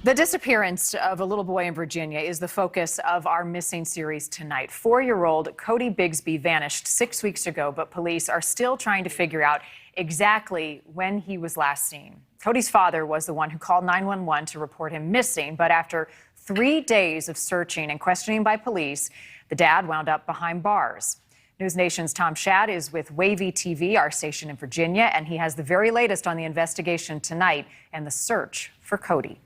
The disappearance of a little boy in Virginia is the focus of our Missing series tonight. 4-year-old Codi Bigsby vanished 6 weeks ago, but police are still trying to figure out exactly when he was last seen. Codi's father was the one who called 911 to report him missing, but after 3 days of searching and questioning by police, the dad wound up behind bars. NewsNation's Tom Shad is with Wavy TV, our station in Virginia, and he has the very latest on the investigation tonight and the search for Codi.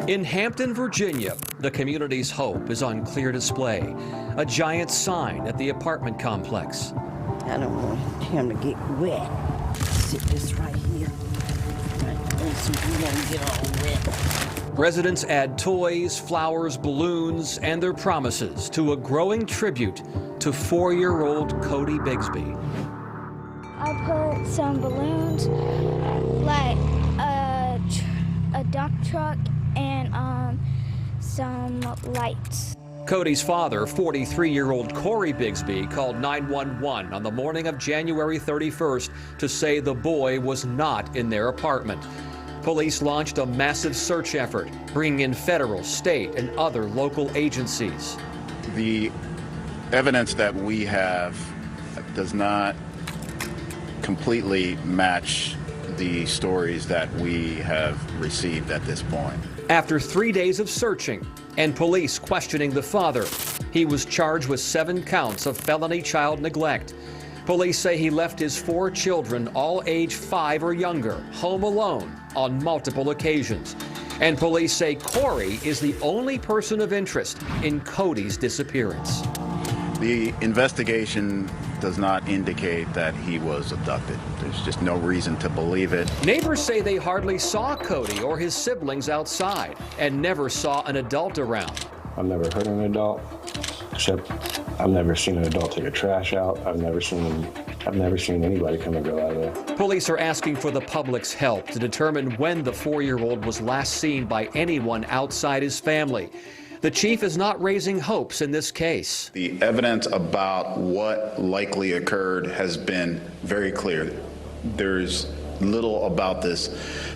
In Hampton, Virginia, the community's hope is on clear display. A giant sign at the apartment complex. I don't want him to get wet. Sit this right here. So he won't get all wet. Residents add toys, flowers, balloons, and their promises to a growing tribute to 4-year-old Codi Bigsby. I put some balloons, like a dump truck, and some lights. Codi's father, 43-year-old Cory Bigsby, called 911 on the morning of January 31st to say the boy was not in their apartment. Police launched a massive search effort, bringing in federal, state, and other local agencies. The evidence that we have does not completely match the stories that we have received at this point. After 3 days of searching and police questioning the father, he was charged with 7 counts of felony child neglect. Police say he left his 4 children, all age 5 or younger, home alone on multiple occasions. And police say Cory is the only person of interest in Codi's disappearance. The investigation does not indicate that he was abducted. There's just no reason to believe it. Neighbors say they hardly saw Codi or his siblings outside and never saw an adult around. I've never heard an adult, except I've never seen an adult take a trash out. I've never seen anybody come and go out of there. Police are asking for the public's help to determine when the 4-year-old was last seen by anyone outside his family. The chief is not raising hopes in this case. The evidence about what likely occurred has been very clear. There's little about this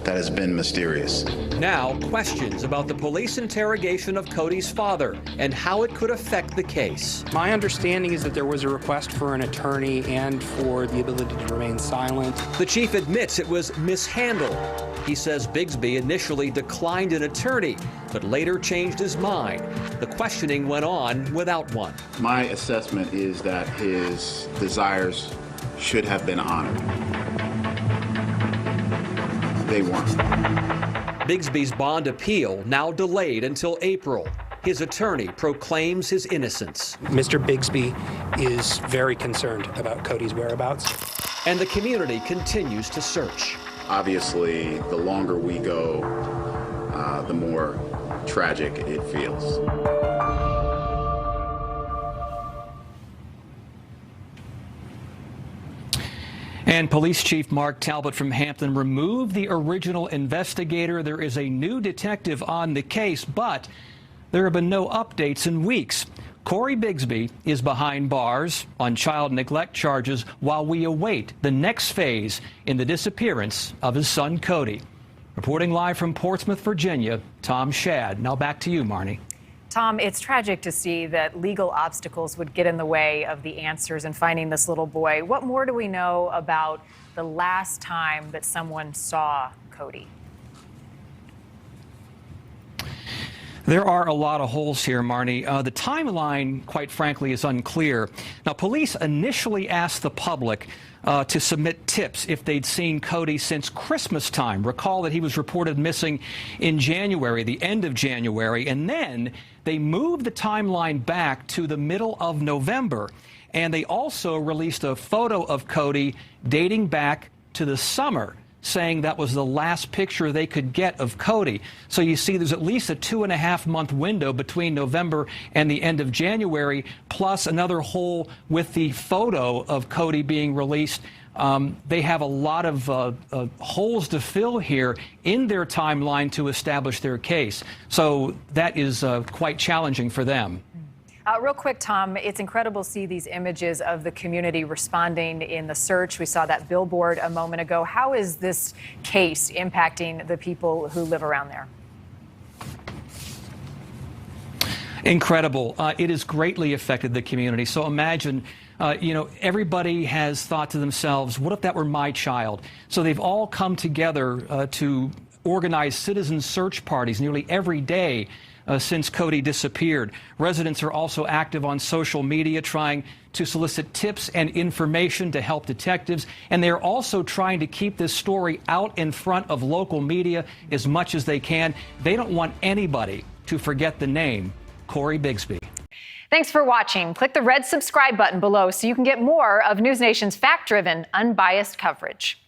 that has been mysterious. Now, questions about the police interrogation of Codi's father and how it could affect the case. My understanding is that there was a request for an attorney and for the ability to remain silent. The chief admits it was mishandled. He says Bigsby initially declined an attorney, but later changed his mind. The questioning went on without one. My assessment is that his desires should have been honored. They weren't. Bigsby's bond appeal now delayed until April. His attorney proclaims his innocence. Mr. Bigsby is very concerned about Codi's whereabouts. And the community continues to search. Obviously, the longer we go, the more tragic it feels. And Police Chief Mark Talbot from Hampton removed the original investigator. There is a new detective on the case, but there have been no updates in weeks. Cory Bigsby is behind bars on child neglect charges while we await the next phase in the disappearance of his son, Codi. Reporting live from Portsmouth, Virginia, Tom Shad. Now back to you, Marnie. Tom, it's tragic to see that legal obstacles would get in the way of the answers in finding this little boy. What more do we know about the last time that someone saw Codi? There are a lot of holes here, Marnie. The timeline, quite frankly, is unclear. Now, police initially asked the public to submit tips if they'd seen Codi since Christmas time. Recall that he was reported missing in January, the end of January, and then they moved the timeline back to the middle of November. And they also released a photo of Codi dating back to the summer, saying that was the last picture they could get of Codi. So you see there's at least a 2.5-month window between November and the end of January, plus another hole with the photo of Codi being released. They have a lot of holes to fill here in their timeline to establish their case. So that is quite challenging for them. Real quick, Tom, it's incredible to see these images of the community responding in the search. We saw that billboard a moment ago. How is this case impacting the people who live around there? Incredible. It has greatly affected the community. So imagine, everybody has thought to themselves, what if that were my child? So they've all come together to organize citizen search parties nearly every day since Codi disappeared. Residents are also active on social media trying to solicit tips and information to help detectives. And they're also trying to keep this story out in front of local media as much as they can. They don't want anybody to forget the name Cory Bigsby. Thanks for watching. Click the red subscribe button below so you can get more of NewsNation's fact-driven, unbiased coverage.